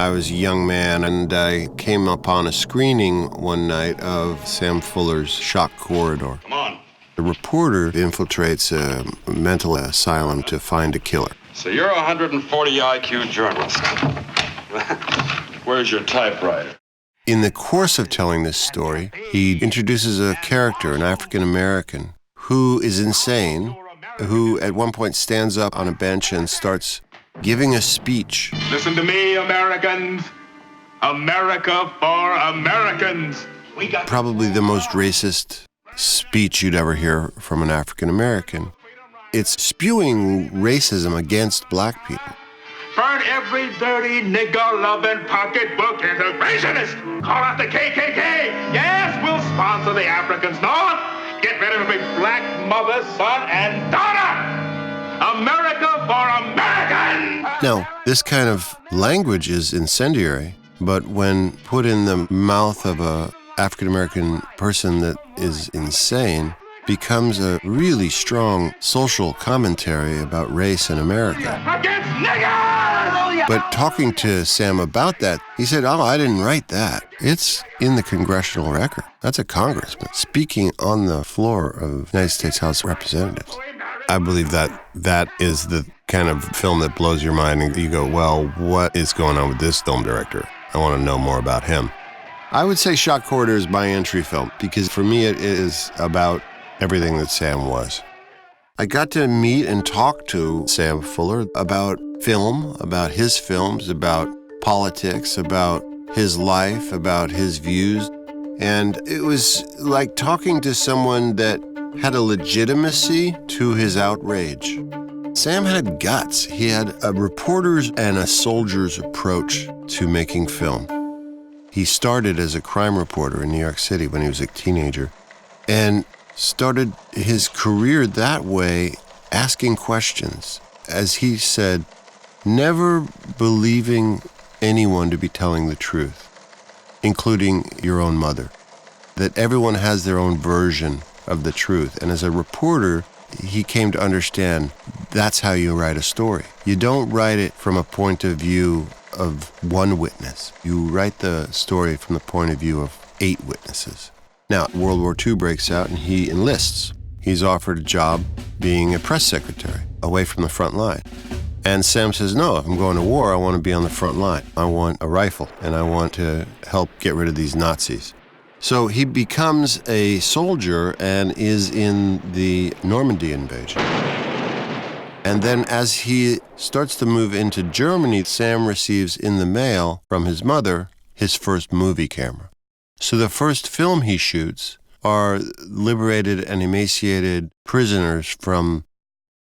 I was a young man, and I came upon a screening one night of Sam Fuller's Shock Corridor. Come on. The reporter infiltrates a mental asylum to find a killer. So you're a 140 IQ journalist. Where's your typewriter? In the course of telling this story, he introduces a character, an African-American, who is insane, who at one point stands up on a bench and starts giving a speech. Listen to me, Americans. America for Americans. Probably the most racist speech you'd ever hear from an African-American. It's spewing racism against black people. Burn every dirty nigger-loving pocketbook integrationist. Call out the KKK. Yes, we'll sponsor the Africans North. Get rid of every black mother, son, and daughter. America for Americans! Now, this kind of language is incendiary, but when put in the mouth of a African-American person that is insane, becomes a really strong social commentary about race in America. Against niggers! But talking to Sam about that, he said, "Oh, I didn't write that. It's in the congressional record. That's a congressman speaking on the floor of the United States House of Representatives." I believe that is the kind of film that blows your mind and you go, well, what is going on with this film director? I want to know more about him. I would say Shock Corridor is my entry film because for me it is about everything that Sam was. I got to meet and talk to Sam Fuller about film, about his films, about politics, about his life, about his views. And it was like talking to someone that had a legitimacy to his outrage. Sam had guts. He had a reporter's and a soldier's approach to making film. He started as a crime reporter in New York City when he was a teenager and started his career that way, asking questions. As he said, never believing anyone to be telling the truth, including your own mother. That everyone has their own version of the truth. And as a reporter, he came to understand that's how you write a story. You don't write it from a point of view of one witness. You write the story from the point of view of 8 witnesses. Now, World War II breaks out and he enlists. He's offered a job being a press secretary away from the front line. And Sam says, no, if I'm going to war, I want to be on the front line. I want a rifle and I want to help get rid of these Nazis. So he becomes a soldier and is in the Normandy invasion. And then as he starts to move into Germany, Sam receives in the mail from his mother his first movie camera. So the first film he shoots are liberated and emaciated prisoners from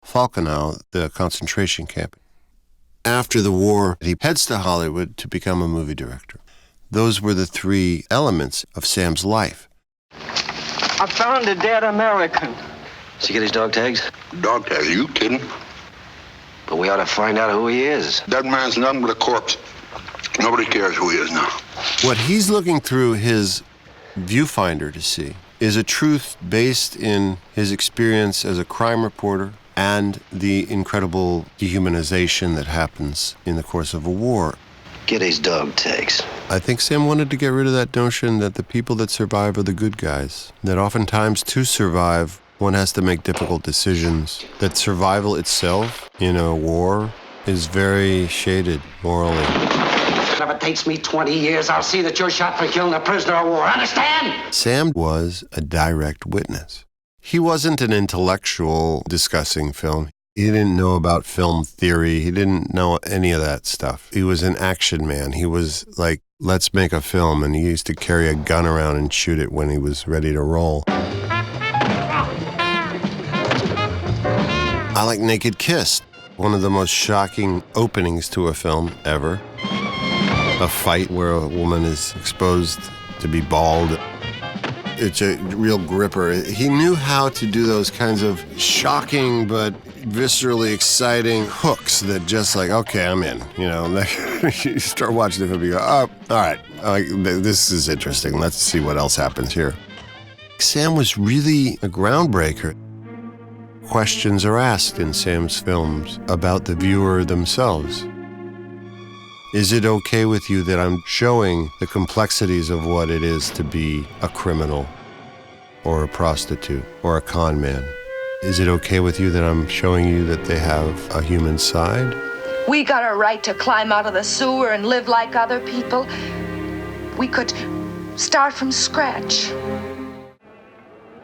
Falkenau, the concentration camp. After the war, he heads to Hollywood to become a movie director. Those were the 3 elements of Sam's life. I found a dead American. Did he get his dog tags? Dog tag? Are you kidding? But we ought to find out who he is. That man's nothing but a corpse. Nobody cares who he is now. What he's looking through his viewfinder to see is a truth based in his experience as a crime reporter and the incredible dehumanization that happens in the course of a war. Get his dog tags. I think Sam wanted to get rid of that notion that the people that survive are the good guys. That oftentimes to survive, one has to make difficult decisions. That survival itself in a war is very shaded morally. If it takes me 20 years, I'll see that you're shot for killing a prisoner of war. Understand? Sam was a direct witness. He wasn't an intellectual discussing film. He didn't know about film theory. He didn't know any of that stuff. He was an action man. He was like, let's make a film. And he used to carry a gun around and shoot it when he was ready to roll. I like Naked Kiss, one of the most shocking openings to a film ever. A fight where a woman is exposed to be bald. It's a real gripper. He knew how to do those kinds of shocking but viscerally exciting hooks that just like, okay, I'm in. You know, you start watching the film, you go, oh, all right, this is interesting. Let's see what else happens here. Sam was really a groundbreaker. Questions are asked in Sam's films about the viewer themselves. Is it okay with you that I'm showing the complexities of what it is to be a criminal or a prostitute or a con man? Is it okay with you that I'm showing you that they have a human side? We got a right to climb out of the sewer and live like other people. We could start from scratch.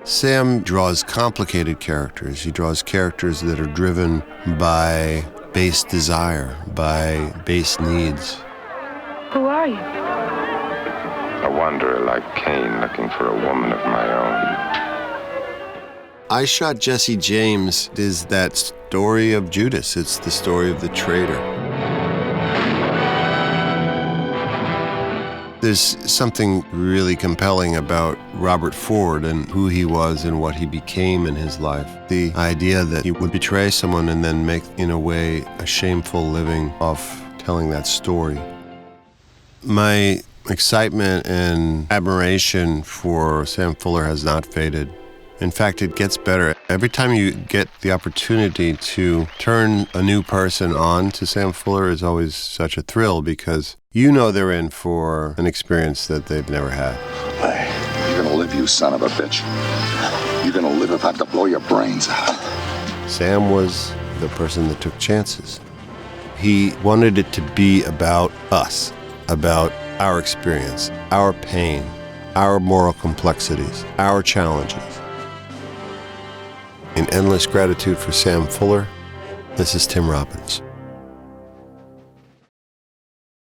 Sam draws complicated characters. He draws characters that are driven by base desire, by base needs. Who are you? A wanderer like Cain looking for a woman of my own. I Shot Jesse James is that story of Judas. It's the story of the traitor. There's something really compelling about Robert Ford and who he was and what he became in his life. The idea that he would betray someone and then make, in a way, a shameful living off telling that story. My excitement and admiration for Sam Fuller has not faded. In fact, it gets better. Every time you get the opportunity to turn a new person on to Sam Fuller is always such a thrill because you know they're in for an experience that they've never had. Hey, you're gonna live, you son of a bitch. You're gonna live if I have to blow your brains out. Sam was the person that took chances. He wanted it to be about us, about our experience, our pain, our moral complexities, our challenges. In endless gratitude for Sam Fuller, this is Tim Robbins.